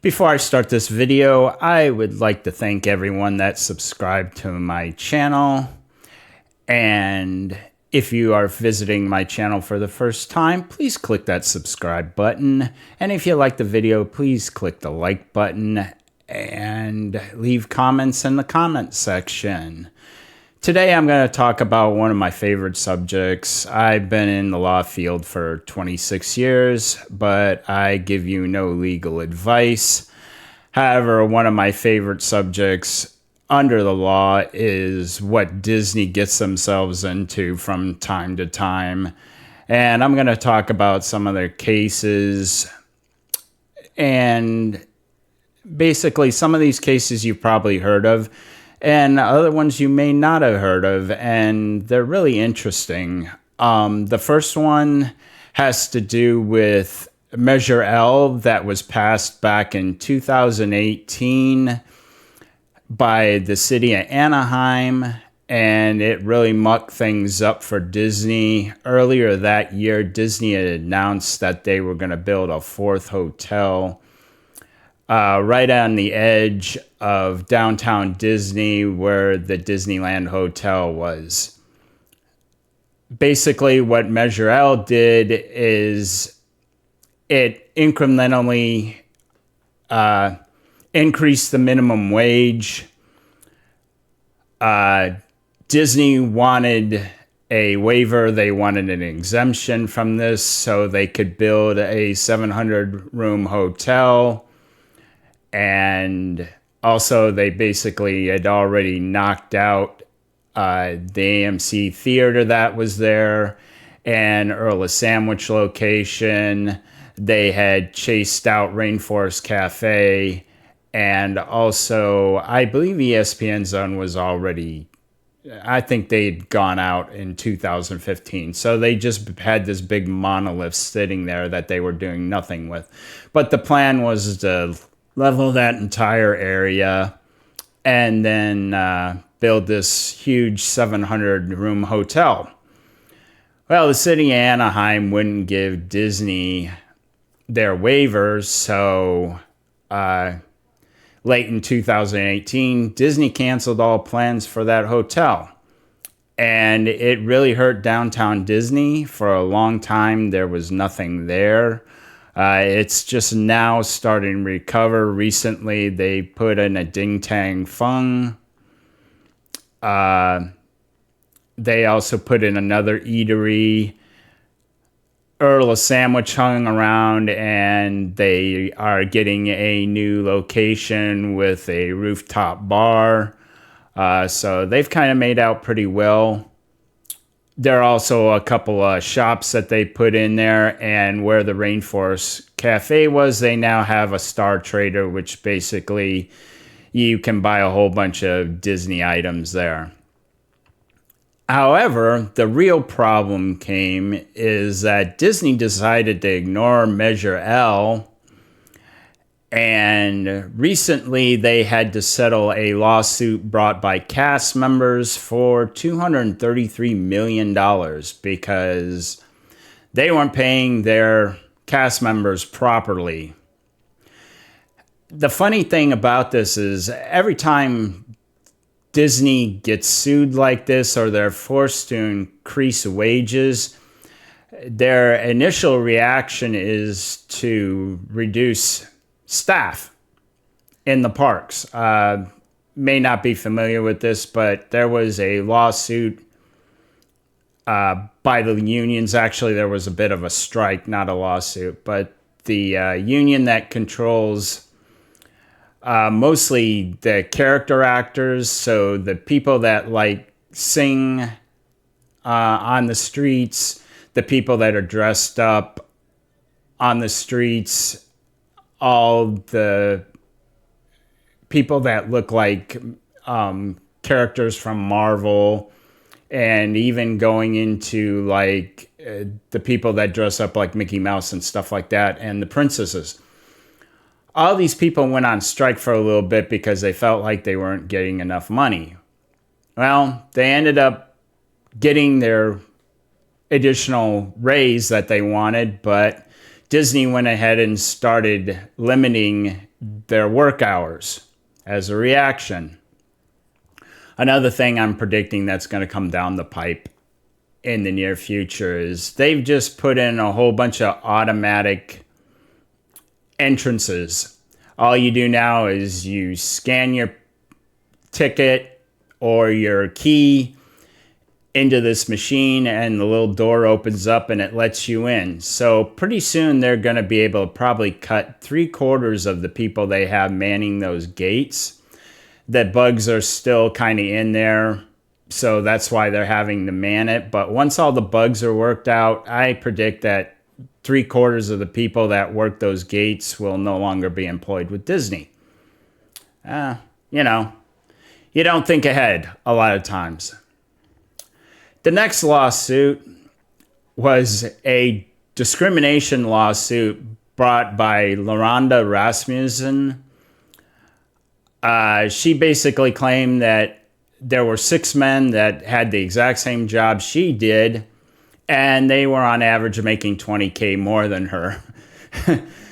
Before I start this video, I would like to thank everyone that subscribed to my channel. And if you are visiting my channel for the first time, please click that subscribe button. And if you like the video, please click the like button and leave comments in the comment section. Today I'm going to talk about one of my favorite subjects. I've been in the law field for 26 years, but I give you no legal advice. However, one of my favorite subjects under the law is what Disney gets themselves into from time to time. And I'm going to talk about some of their cases. And basically, some of these cases you've probably heard of, and other ones you may not have heard of, and they're really interesting. The first one has to do with Measure L that was passed back in 2018 by the city of Anaheim, and it really mucked things up for Disney. Earlier that year, Disney had announced that they were going to build a fourth hotel right on the edge of downtown Disney where the Disneyland Hotel was. Basically, what Measure L did is it incrementally increased the minimum wage. Disney wanted a waiver. They wanted an exemption from this so they could build a 700-room hotel. And also, they basically had already knocked out the AMC theater that was there and Earl of Sandwich location. They had chased out Rainforest Cafe. And also, I believe ESPN Zone was already, I think they'd gone out in 2015. So they just had this big monolith sitting there that they were doing nothing with. But the plan was to level that entire area and then build this huge 700-room hotel. Well, the city of Anaheim wouldn't give Disney their waivers, so late in 2018, Disney canceled all plans for that hotel. And it really hurt downtown Disney. For a long time, there was nothing there. It's just now starting to recover. Recently, they put in a Ding Tang Fung. They also put in another eatery. Earl of Sandwich hung around, and they are getting a new location with a rooftop bar. So they've kind of made out pretty well. There are also a couple of shops that they put in there, and where the Rainforest Cafe was, they now have a Star Trader, which basically you can buy a whole bunch of Disney items there. However, the real problem came is that Disney decided to ignore Measure L, and recently they had to settle a lawsuit brought by cast members for $233 million because they weren't paying their cast members properly. The funny thing about this is every time Disney gets sued like this or they're forced to increase wages, their initial reaction is to reduce staff in the parks. May not be familiar with this, but there was a lawsuit by the unions. Actually, there was a bit of a strike, not a lawsuit, but the union that controls mostly the character actors, so the people that like sing on the streets, the people that are dressed up on the streets, all the people that look like characters from Marvel, and even going into like the people that dress up like Mickey Mouse and stuff like that, and the princesses. All these people went on strike for a little bit because they felt like they weren't getting enough money. Well, they ended up getting their additional raise that they wanted, but Disney went ahead and started limiting their work hours as a reaction. Another thing I'm predicting that's going to come down the pipe in the near future is they've just put in a whole bunch of automatic entrances. All you do now is you scan your ticket or your key into this machine and the little door opens up and it lets you in. So pretty soon they're going to be able to probably cut 3/4 of the people they have manning those gates. The bugs are still kind of in there, so that's why they're having to man it. But once all the bugs are worked out, I predict that 3/4 of the people that work those gates will no longer be employed with Disney. You know, you don't think ahead a lot of times. The next lawsuit was a discrimination lawsuit brought by Loranda Rasmussen. She basically claimed that there were 6 men that had the exact same job she did, and they were on average making $20K more than her.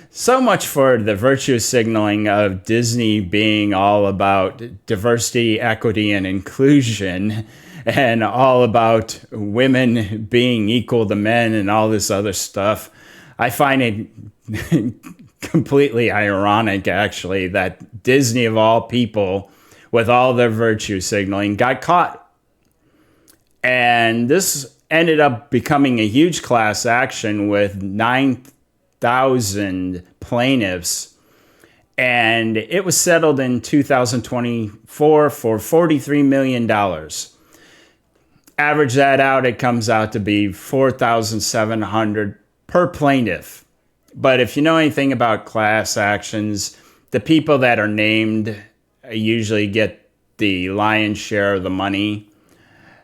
So much for the virtue signaling of Disney being all about diversity, equity, and inclusion, and all about women being equal to men and all this other stuff. I find it completely ironic, actually, that Disney, of all people, with all their virtue signaling, got caught. And this ended up becoming a huge class action with 9,000 plaintiffs. And it was settled in 2024 for $43 million. Average that out, it comes out to be $4,700 per plaintiff. But if you know anything about class actions, the people that are named usually get the lion's share of the money.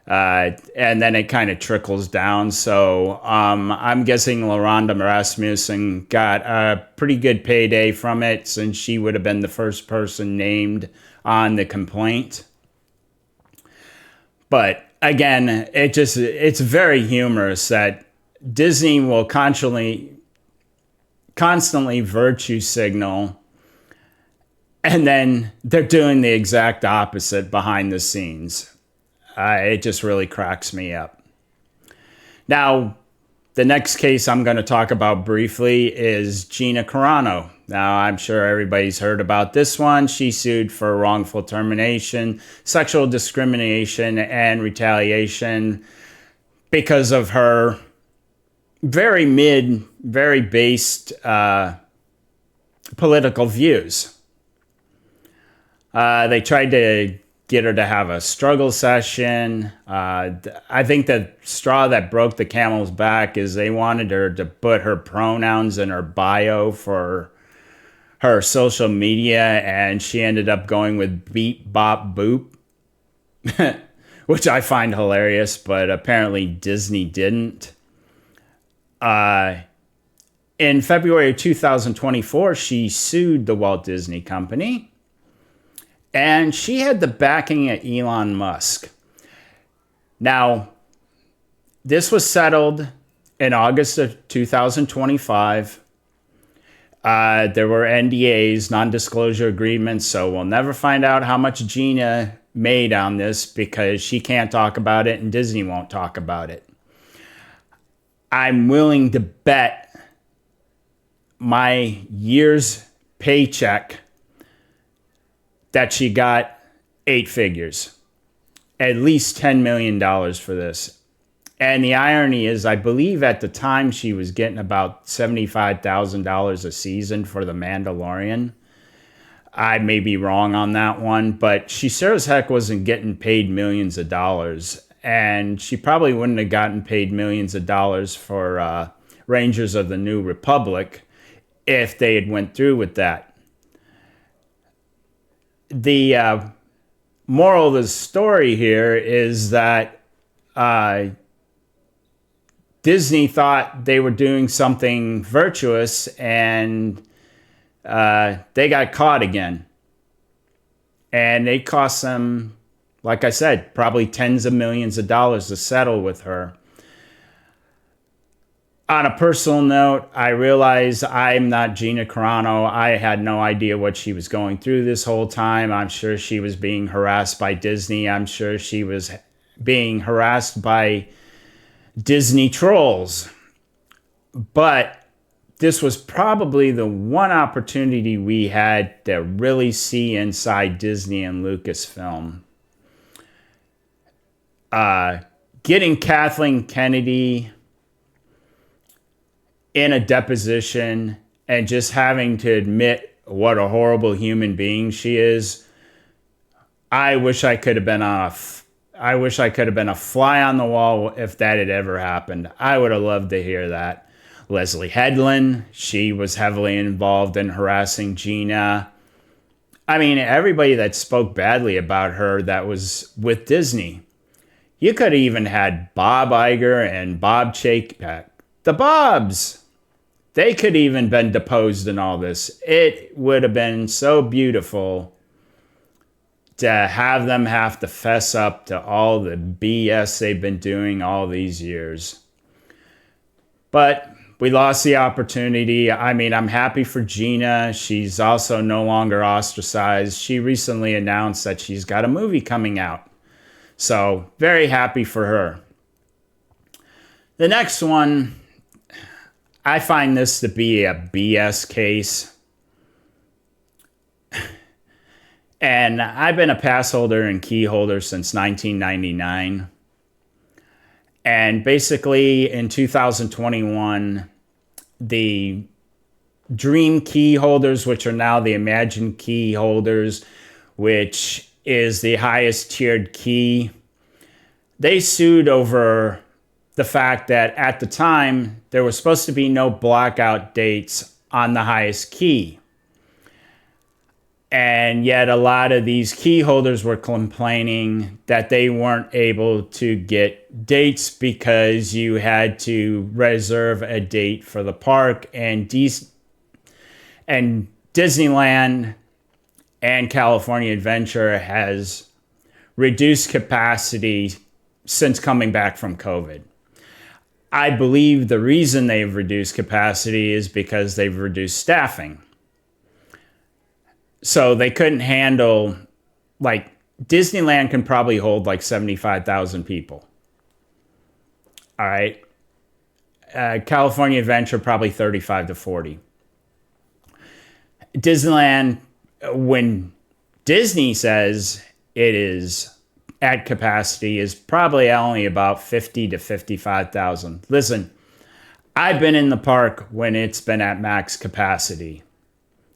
And then it kind of trickles down. So I'm guessing Loranda Rasmussen got a pretty good payday from it, since she would have been the first person named on the complaint. But again, it's very humorous that Disney will constantly virtue signal, and then they're doing the exact opposite behind the scenes. It just really cracks me up. Now, the next case I'm going to talk about briefly is Gina Carano. Now, I'm sure everybody's heard about this one. She sued for wrongful termination, sexual discrimination, and retaliation because of her very based political views. They tried to get her to have a struggle session. I think the straw that broke the camel's back is they wanted her to put her pronouns in her bio for her social media, and she ended up going with beep, bop, boop, which I find hilarious, but apparently Disney didn't. In February of 2024, she sued the Walt Disney Company. And she had the backing of Elon Musk. Now, this was settled in August of 2025. There were NDAs, non-disclosure agreements, so we'll never find out how much Gina made on this because she can't talk about it and Disney won't talk about it. I'm willing to bet my year's paycheck that she got 8 figures, at least $10 million for this. And the irony is, I believe at the time she was getting about $75,000 a season for The Mandalorian. I may be wrong on that one, but she sure as heck wasn't getting paid millions of dollars. And she probably wouldn't have gotten paid millions of dollars for Rangers of the New Republic if they had went through with that. The moral of the story here is that Disney thought they were doing something virtuous, and they got caught again. And it cost them, like I said, probably tens of millions of dollars to settle with her. On a personal note, I realize I'm not Gina Carano. I had no idea what she was going through this whole time. I'm sure she was being harassed by Disney. I'm sure she was being harassed by Disney trolls. But this was probably the one opportunity we had to really see inside Disney and Lucasfilm. Getting Kathleen Kennedy in a deposition and just having to admit what a horrible human being she is. I wish I could have been a fly on the wall if that had ever happened. I would have loved to hear that. Leslie Headland, she was heavily involved in harassing Gina. I mean, everybody that spoke badly about her that was with Disney. You could have even had Bob Iger and Bob Chapek. The Bobs. They could even been deposed in all this. It would have been so beautiful to have them have to fess up to all the BS they've been doing all these years. But we lost the opportunity. I mean, I'm happy for Gina. She's also no longer ostracized. She recently announced that she's got a movie coming out. So, very happy for her. The next one, I find this to be a BS case. And I've been a pass holder and key holder since 1999. And basically in 2021, the Dream key holders, which are now the Imagine key holders, which is the highest tiered key, they sued over the fact that at the time, there was supposed to be no blackout dates on the highest key. And yet a lot of these key holders were complaining that they weren't able to get dates because you had to reserve a date for the park. And Disneyland and California Adventure has reduced capacity since coming back from COVID. I believe the reason they've reduced capacity is because they've reduced staffing. So they couldn't handle, like, Disneyland can probably hold like 75,000 people. All right. California Adventure, probably 35 to 40. Disneyland, when Disney says it is at capacity, is probably only about 50 to 55,000. Listen, I've been in the park when it's been at max capacity.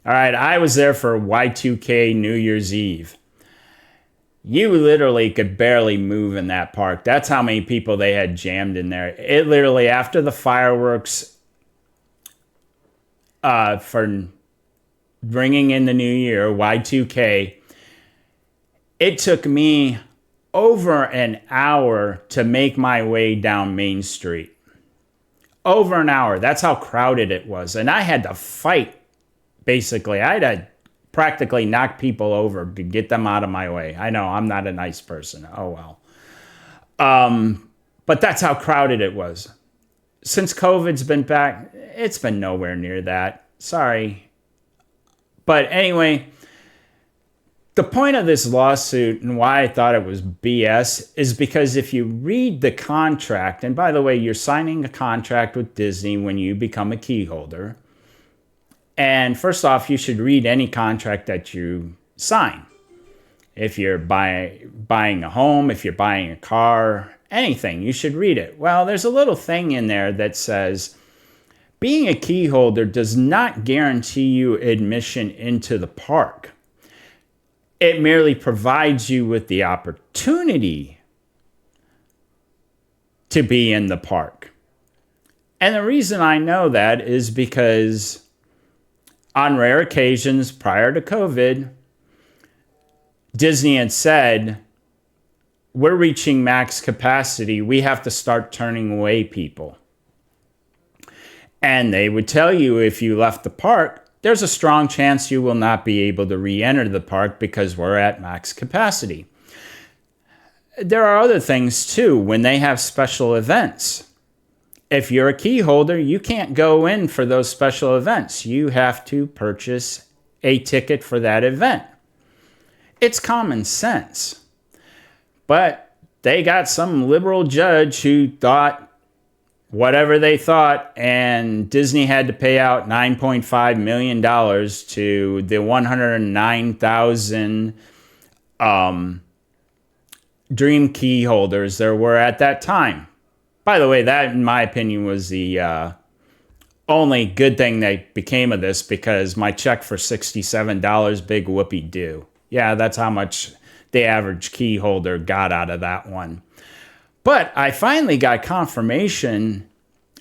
All right, I was there for Y2K New Year's Eve. You literally could barely move in that park. That's how many people they had jammed in there. It literally, after the fireworks for bringing in the new year, Y2K, it took me over an hour to make my way down Main Street. Over an hour. That's how crowded it was. And I had to fight, basically. I had to practically knock people over to get them out of my way. I know, I'm not a nice person. Oh, well. But that's how crowded it was. Since COVID's been back, it's been nowhere near that. Sorry. But anyway, the point of this lawsuit and why I thought it was BS is because if you read the contract, and by the way, you're signing a contract with Disney when you become a key holder. And first off, you should read any contract that you sign. If you're buying a home, if you're buying a car, anything, you should read it. Well, there's a little thing in there that says, being a key holder does not guarantee you admission into the park. It merely provides you with the opportunity to be in the park. And the reason I know that is because on rare occasions prior to COVID, Disney had said, we're reaching max capacity. We have to start turning away people. And they would tell you if you left the park, there's a strong chance you will not be able to re-enter the park because we're at max capacity. There are other things too. When they have special events, if you're a key holder, you can't go in for those special events. You have to purchase a ticket for that event. It's common sense. But they got some liberal judge who thought whatever they thought, and Disney had to pay out $9.5 million to the 109,000 Dream key holders there were at that time. By the way, that, in my opinion, was the only good thing that became of this, because my check for $67, big whoopee do. Yeah, that's how much the average key holder got out of that one. But I finally got confirmation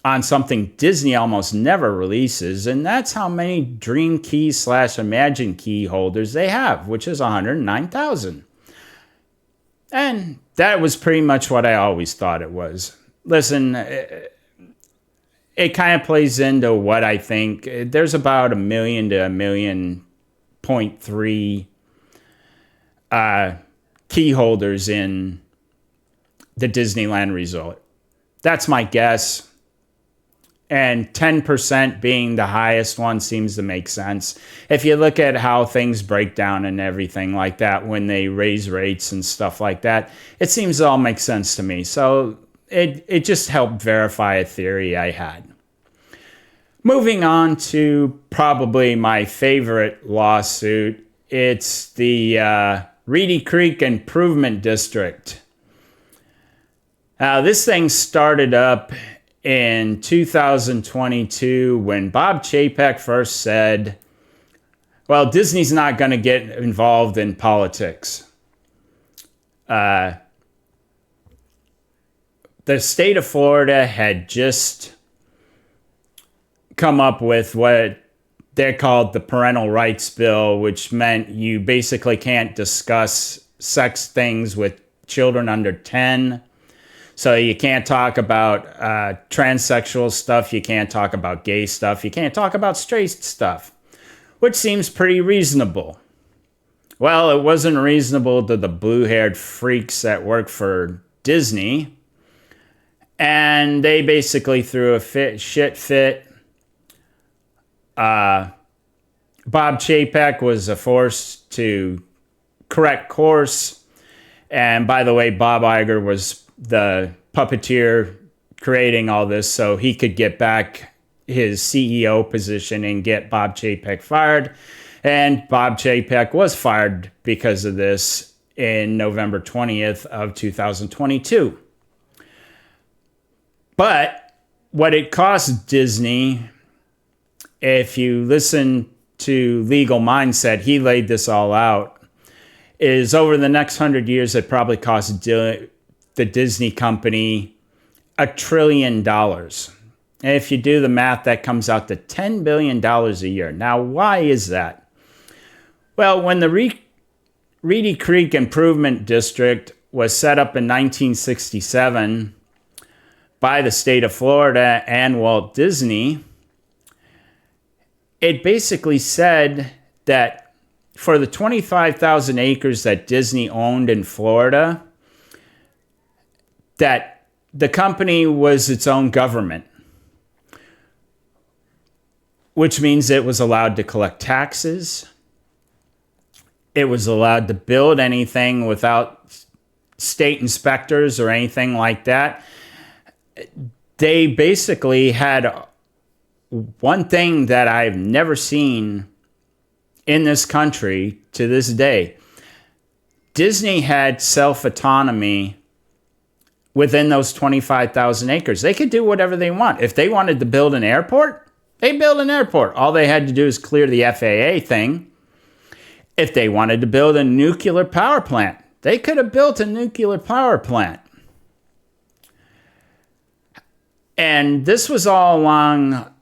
on something Disney almost never releases, and that's how many Dream Key / Imagine Key holders they have, which is 109,000. And that was pretty much what I always thought it was. Listen, it kind of plays into what I think. There's about 1 million to 1.3 million key holders in the Disneyland resort. That's my guess. And 10% being the highest one seems to make sense. If you look at how things break down and everything like that, when they raise rates and stuff like that, it seems to all make sense to me. So it just helped verify a theory I had. Moving on to probably my favorite lawsuit. It's the Reedy Creek Improvement District. This thing started up in 2022 when Bob Chapek first said, well, Disney's not going to get involved in politics. The state of Florida had just come up with what they called the Parental Rights Bill, which meant you basically can't discuss sex things with children under 10. So you can't talk about transsexual stuff. You can't talk about gay stuff. You can't talk about straight stuff, which seems pretty reasonable. Well, it wasn't reasonable to the blue-haired freaks that work for Disney. And they basically threw a shit fit. Bob Chapek was forced to correct course. And by the way, Bob Iger was the puppeteer creating all this so he could get back his CEO position and get Bob Chapek fired. And Bob Chapek was fired because of this in November 20th of 2022. But what it cost Disney, if you listen to Legal Mindset, he laid this all out, is over the next 100 years, it probably cost the Disney company $1 trillion. And if you do the math, that comes out to $10 billion a year. Now, why is that? Well, when the Reedy Creek Improvement District was set up in 1967 by the state of Florida and Walt Disney, it basically said that for the 25,000 acres that Disney owned in Florida, that the company was its own government, which means it was allowed to collect taxes. It was allowed to build anything without state inspectors or anything like that. They basically had one thing that I've never seen in this country to this day. Disney had self-autonomy within those 25,000 acres. They could do whatever they want. If they wanted to build an airport, they build an airport. All they had to do is clear the FAA thing. If they wanted to build a nuclear power plant, they could have built a nuclear power plant. And this was all along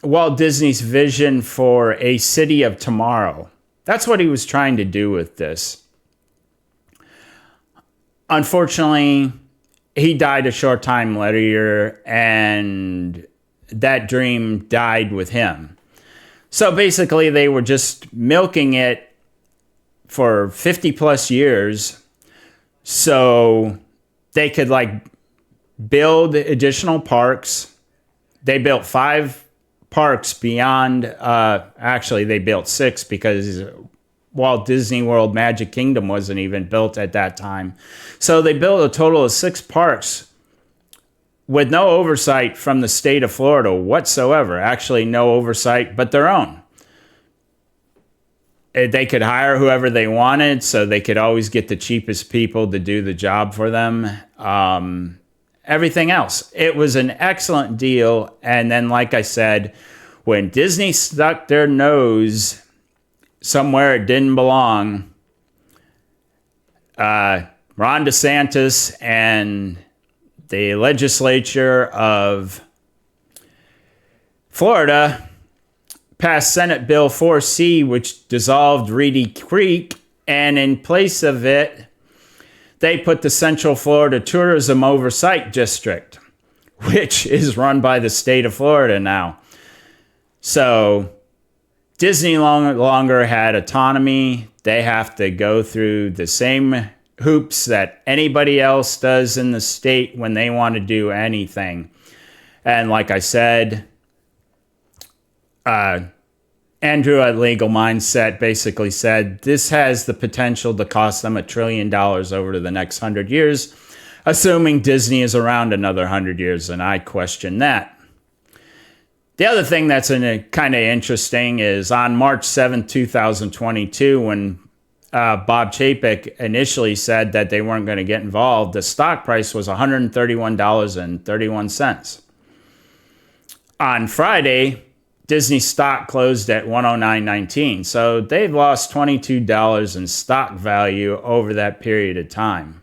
Walt Disney's vision for a city of tomorrow. That's what he was trying to do with this. Unfortunately, he died a short time later, and that dream died with him. So basically, they were just milking it for 50 plus years so they could build additional parks. They built 5 parks beyond, actually they built 6 because Walt Disney World Magic Kingdom wasn't even built at that time. So they built a total of 6 parks with no oversight from the state of Florida whatsoever. Actually, no oversight but their own. They could hire whoever they wanted, so they could always get the cheapest people to do the job for them. Everything else. It was an excellent deal. And then, like I said, when Disney stuck their nose somewhere it didn't belong, Ron DeSantis and the legislature of Florida passed Senate Bill 4C, which dissolved Reedy Creek, and in place of it, they put the Central Florida Tourism Oversight District, which is run by the state of Florida now. So Disney no longer had autonomy. They have to go through the same hoops that anybody else does in the state when they want to do anything. And like I said, Andrew at Legal Mindset basically said this has the potential to cost them $1 trillion over the next 100 years, assuming Disney is around another 100 years, and I question that. The other thing that's kind of interesting is on March 7, 2022, when Bob Chapek initially said that they weren't going to get involved, the stock price was $131.31. On Friday, Disney stock closed at $109.19, so they've lost $22 in stock value over that period of time.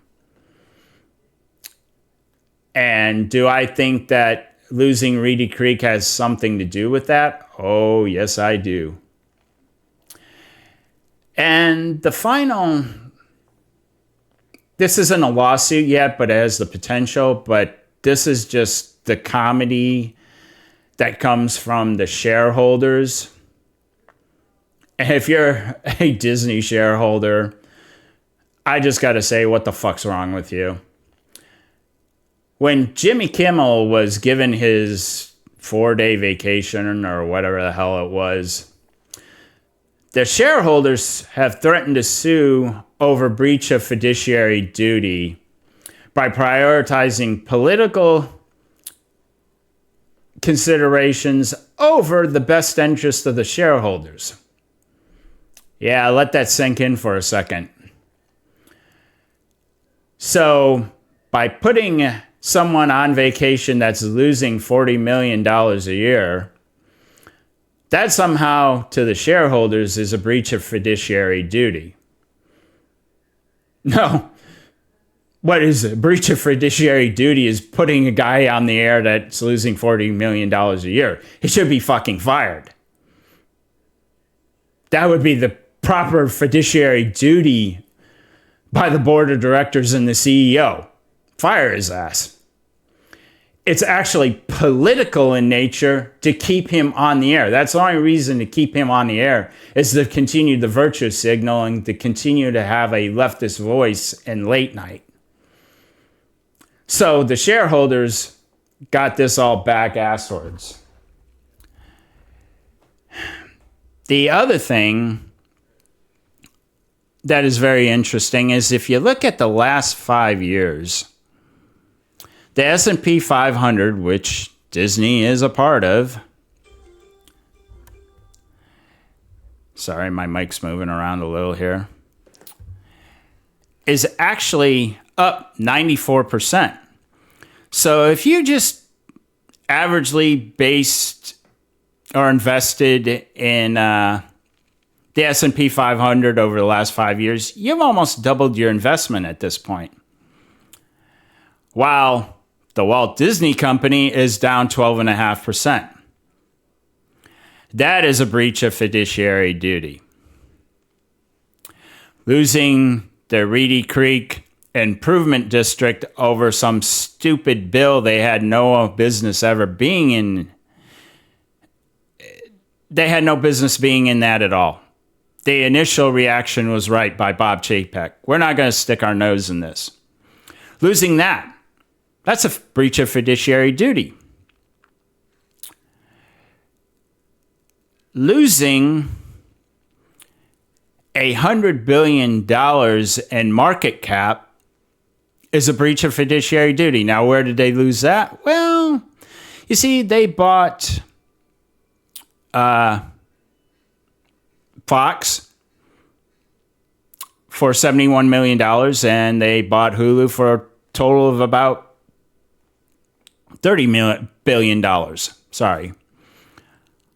And do I think that losing Reedy Creek has something to do with that? Oh, yes, I do. And the final, this isn't a lawsuit yet, but it has the potential, but this is just the comedy that comes from the shareholders. And if you're a Disney shareholder, I just got to say, what the fuck's wrong with you? When Jimmy Kimmel was given his 4-day vacation or whatever the hell it was, the shareholders have threatened to sue over breach of fiduciary duty by prioritizing political considerations over the best interest of the shareholders. Yeah, let that sink in for a second. So, by putting someone on vacation that's losing $40 million a year, that somehow, to the shareholders, is a breach of fiduciary duty. No. What is a breach of fiduciary duty is putting a guy on the air that's losing $40 million a year. He should be fucking fired. That would be the proper fiduciary duty by the board of directors and the CEO. Fire his ass. It's actually political in nature to keep him on the air. That's the only reason to keep him on the air is to continue the virtue signaling, to continue to have a leftist voice in late night. So the shareholders got this all back asswards. The other thing that is very interesting is if you look at the last 5 years, the S&P 500, which Disney is a part of, sorry, my mic's moving around a little here, is actually up 94%. So if you just averagely based or invested in the S&P 500 over the last 5 years, you've almost doubled your investment at this point. While the Walt Disney Company is down 12.5%. That is a breach of fiduciary duty. Losing the Reedy Creek Improvement District over some stupid bill they had no business ever being in. They had no business being in that at all. The initial reaction was right by Bob Chapek. We're not going to stick our nose in this. Losing that That's a breach of fiduciary duty. Losing $100 billion in market cap is a breach of fiduciary duty. Now, where did they lose that? Well, you see, they bought Fox for $71 million, and they bought Hulu for a total of about $30 billion. Sorry.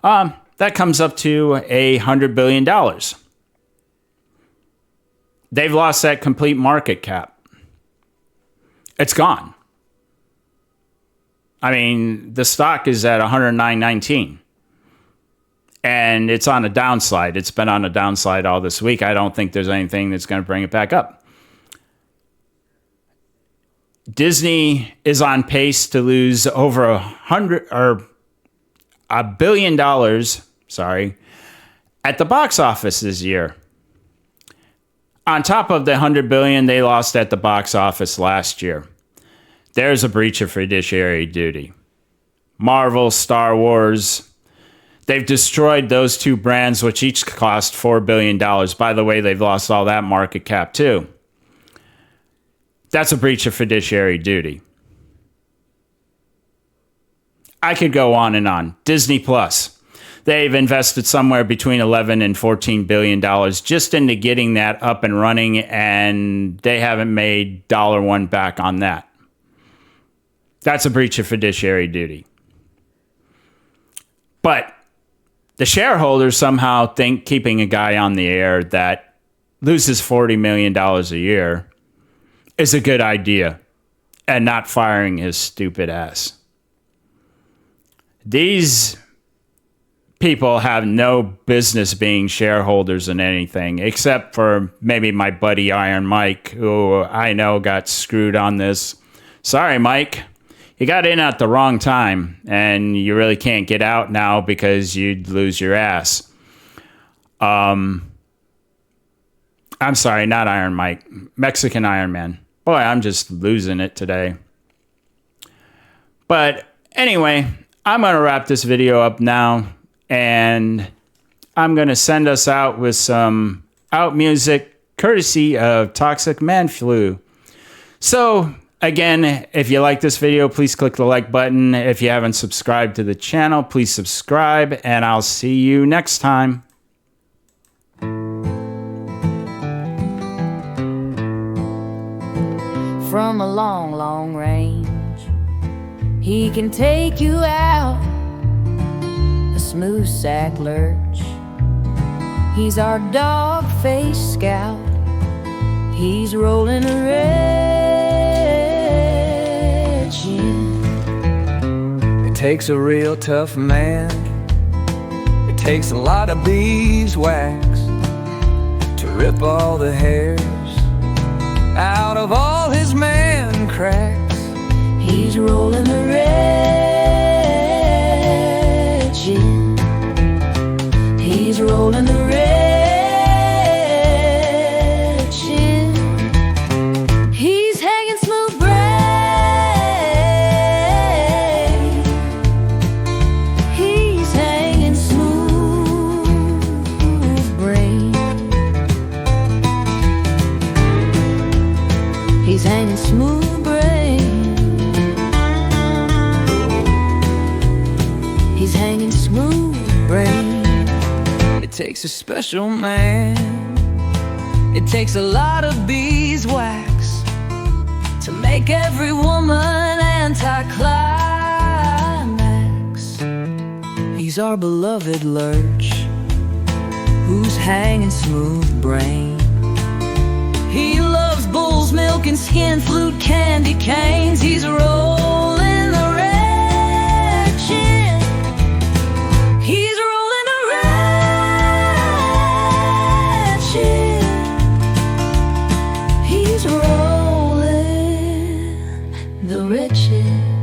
That comes up to $100 billion. They've lost that complete market cap. It's gone. I mean, the stock is at $109.19. And it's on a downslide. It's been on a downslide all this week. I don't think there's anything that's going to bring it back up. Disney is on pace to lose over $1 billion, at the box office this year. On top of the $100 billion they lost at the box office last year. There's a breach of fiduciary duty. Marvel, Star Wars, they've destroyed those two brands, which each cost $4 billion. By the way, they've lost all that market cap too. That's a breach of fiduciary duty. I could go on and on. Disney Plus. They've invested somewhere between $11 and $14 billion just into getting that up and running, and they haven't made $1 back on that. That's a breach of fiduciary duty. But the shareholders somehow think keeping a guy on the air that loses $40 million a year is a good idea, and not firing his stupid ass. These people have no business being shareholders in anything, except for maybe my buddy Iron Mike, who I know got screwed on this. Sorry, Mike. You got in at the wrong time, and you really can't get out now because you'd lose your ass. I'm sorry, not Iron Mike. Mexican Iron Man. Boy, I'm just losing it today. But anyway, I'm going to wrap this video up now, and I'm going to send us out with some out music courtesy of Toxic Man Flu. So, again, if you like this video, please click the like button. If you haven't subscribed to the channel, please subscribe, and I'll see you next time. From a long, long range, he can take you out, a smooth sack lurch. He's our dog-faced scout. He's rolling a wretched. It takes a real tough man. It takes a lot of beeswax to rip all the hairs out of all his man cracks. He's rolling a wretched. He's rolling a wretched. He's hanging smooth braid. He's hanging smooth braid. He's hanging smooth braid. He's hanging smooth braid. It takes a special man. It takes a lot of beeswax to make every woman anticlimax. He's our beloved lurch, who's hanging smooth brain. He loves bull's milk and skin flute candy canes. He's rolling the wretched. He's rolling the wretched. He's rolling the wretched.